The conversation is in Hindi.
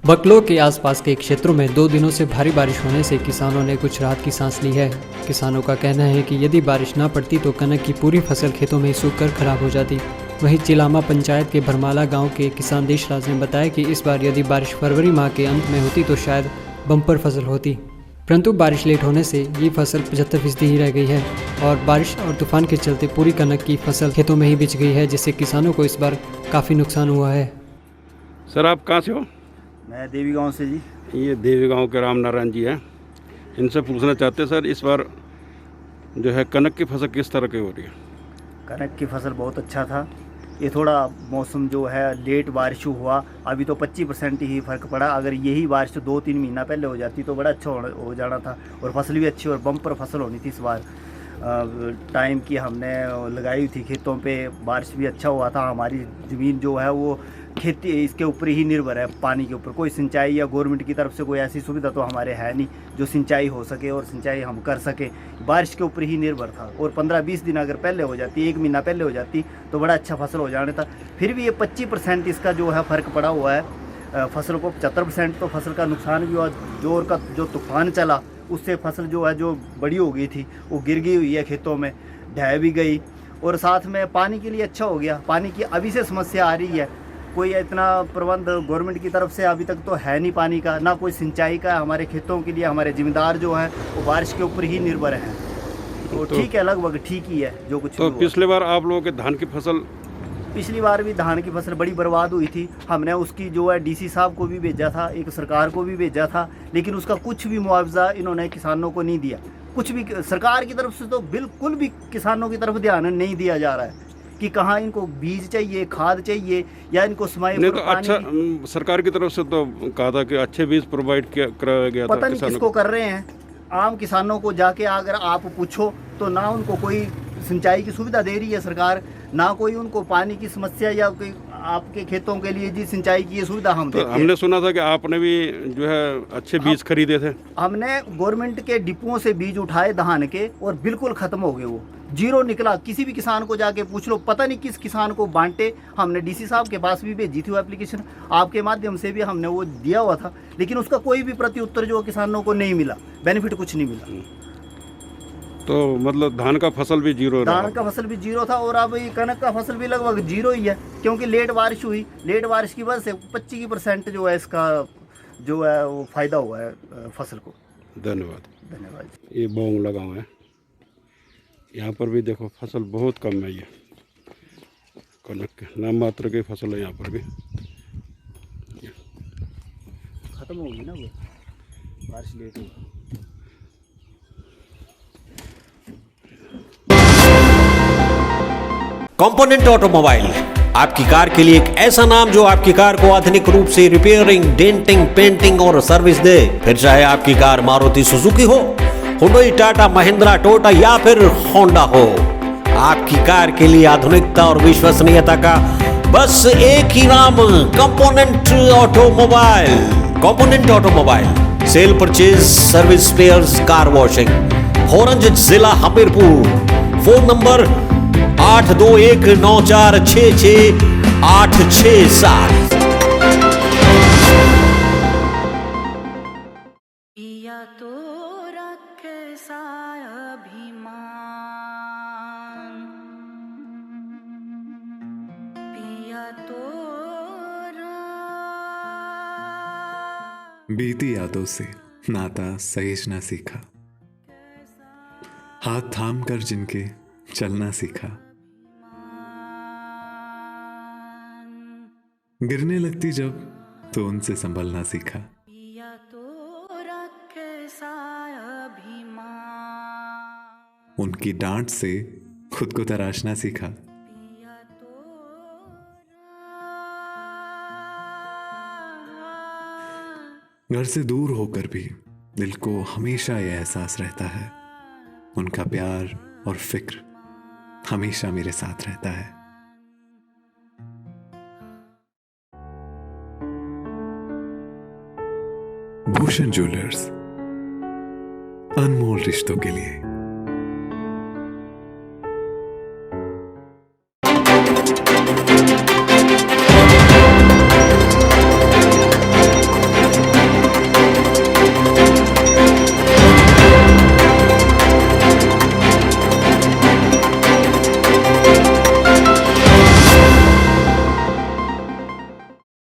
बकलो के आसपास के क्षेत्रों में 2 दिनों से भारी बारिश होने से किसानों ने कुछ राहत की सांस ली है। किसानों का कहना है कि यदि बारिश ना पड़ती तो कनक की पूरी फसल खेतों में सूख कर खराब हो जाती। वहीं चिलामा पंचायत के भरमाला गांव के किसान देशराज ने बताया कि इस बार यदि बारिश फरवरी माह के अंत में होती तो शायद बम्पर फसल होती, परंतु बारिश लेट होने से ये फसल 75% ही रह गई है और बारिश और तूफान के चलते पूरी कनक की फसल खेतों में ही बिछ गई है, जिससे किसानों को इस बार काफ़ी नुकसान हुआ है। सर आप कहाँ से हो? मैं देवी गांव से जी। ये देवी गांव के राम नारायण जी हैं। इनसे पूछना चाहते हैं सर, इस बार जो है कनक की फसल किस तरह की हो रही है? कनक की फसल बहुत अच्छा था। ये थोड़ा मौसम जो है लेट बारिश हुआ, अभी तो 25% ही फ़र्क पड़ा। अगर यही बारिश तो 2-3 महीना पहले हो जाती तो बड़ा अच्छा हो जाना था और फसल भी अच्छी और बम्पर फसल होनी थी इस बार। टाइम की हमने लगाई थी खेतों पे, बारिश भी अच्छा हुआ था। हमारी ज़मीन जो है वो खेती इसके ऊपर ही निर्भर है, पानी के ऊपर। कोई सिंचाई या गवर्नमेंट की तरफ से कोई ऐसी सुविधा तो हमारे है नहीं जो सिंचाई हो सके और सिंचाई हम कर सके। बारिश के ऊपर ही निर्भर था और 15-20 दिन अगर पहले हो जाती, 1 महीना पहले हो जाती तो बड़ा अच्छा फसल हो जाने था। फिर भी ये 25% इसका जो है फ़र्क पड़ा हुआ है फसल को। 75% तो फसल का नुकसान भी हुआ। जोर का जो तूफान चला उससे फसल जो है जो बड़ी हो गई थी वो गिर गई हुई है खेतों में, ढह भी गई। और साथ में पानी के लिए अच्छा हो गया। पानी की अभी से समस्या आ रही है, कोई इतना प्रबंध गवर्नमेंट की तरफ से अभी तक तो है नहीं पानी का, ना कोई सिंचाई का। हमारे खेतों के लिए हमारे ज़िम्मेदार जो हैं वो बारिश के ऊपर ही निर्भर हैं। तो ठीक है, लगभग ठीक ही है जो कुछ। तो पिछले बार आप लोगों के धान की फसल, पिछली बार भी धान की फसल बड़ी बर्बाद हुई थी। हमने उसकी जो है डीसी साहब को भी भेजा था, एक सरकार को भी भेजा था, लेकिन उसका कुछ भी मुआवजा इन्होंने किसानों को नहीं दिया। कुछ भी सरकार की तरफ से तो बिल्कुल भी किसानों की तरफ ध्यान नहीं दिया जा रहा है कि कहाँ इनको बीज चाहिए, खाद चाहिए या इनको समय नहीं तो अच्छा सरकार की तरफ से तो कहा था कि अच्छे बीज प्रोवाइड कराया गया था। पता नहीं किसको कर रहे हैं। आम किसानों को जाके अगर आप पूछो तो ना उनको कोई सिंचाई की सुविधा दे रही है सरकार, ना कोई उनको पानी की समस्या या कोई आपके खेतों के लिए जी सिंचाई की ये सुविधा हम देते हैं। हमने सुना था कि आपने भी जो है अच्छे बीज खरीदे थे। हमने गवर्नमेंट के डिपुओं से बीज उठाए धान के और बिल्कुल ख़त्म हो गए, वो जीरो निकला। किसी भी किसान को जाके पूछ लो, पता नहीं किस किसान को बांटे। हमने डीसी साहब के पास भी भेजी थी वो एप्लीकेशन, आपके माध्यम से भी हमने वो दिया हुआ था, लेकिन उसका कोई भी प्रत्युत्तर जो किसानों को नहीं मिला, बेनिफिट कुछ नहीं मिला। तो मतलब धान का फसल भी जीरो रहा? धान का फसल भी जीरो था और अब ये कनक का फसल भी लगभग जीरो ही है, क्योंकि लेट बारिश हुई। लेट बारिश की वजह से 25% जो है इसका जो है वो फ़ायदा हुआ है फसल को। धन्यवाद। धन्यवाद। ये बोंग लगा हुआ है, यहाँ पर भी देखो फसल बहुत कम है। ये कनक के नाम मात्र की फसल है। यहाँ पर भी ख़त्म होगी ना, वो बारिश लेट हुई। कंपोनेंट ऑटोमोबाइल, आपकी कार के लिए एक ऐसा नाम जो आपकी कार को आधुनिक रूप से रिपेयरिंग, डेंटिंग, पेंटिंग और सर्विस दे। फिर चाहे आपकी कार मारुति सुजुकी हो, हुंडई, टाटा, महिंद्रा, टोयोटा या फिर होंडा हो, आपकी कार के लिए आधुनिकता और विश्वसनीयता का बस एक ही नाम, component automobile. Component automobile sale, purchase, service, spares, car washing. होरंज जिला हमीरपुर। Phone number 8219466867। पिया तोरा कैसा अभिमान, पिया तोरा। बीती यादों से नाता सहेजना सीखा, हाथ थाम कर जिनके चलना सीखा। गिरने लगती जब तो उनसे संभलना सीखा। पिया तोरा कैसा अभिमान, उनकी डांट से खुद को तराशना सीखा। पिया तोरा। घर से दूर होकर भी दिल को हमेशा यह एहसास रहता है, उनका प्यार और फिक्र हमेशा मेरे साथ रहता है। भूषण ज्वेलर्स, अनमोल रिश्तों के लिए।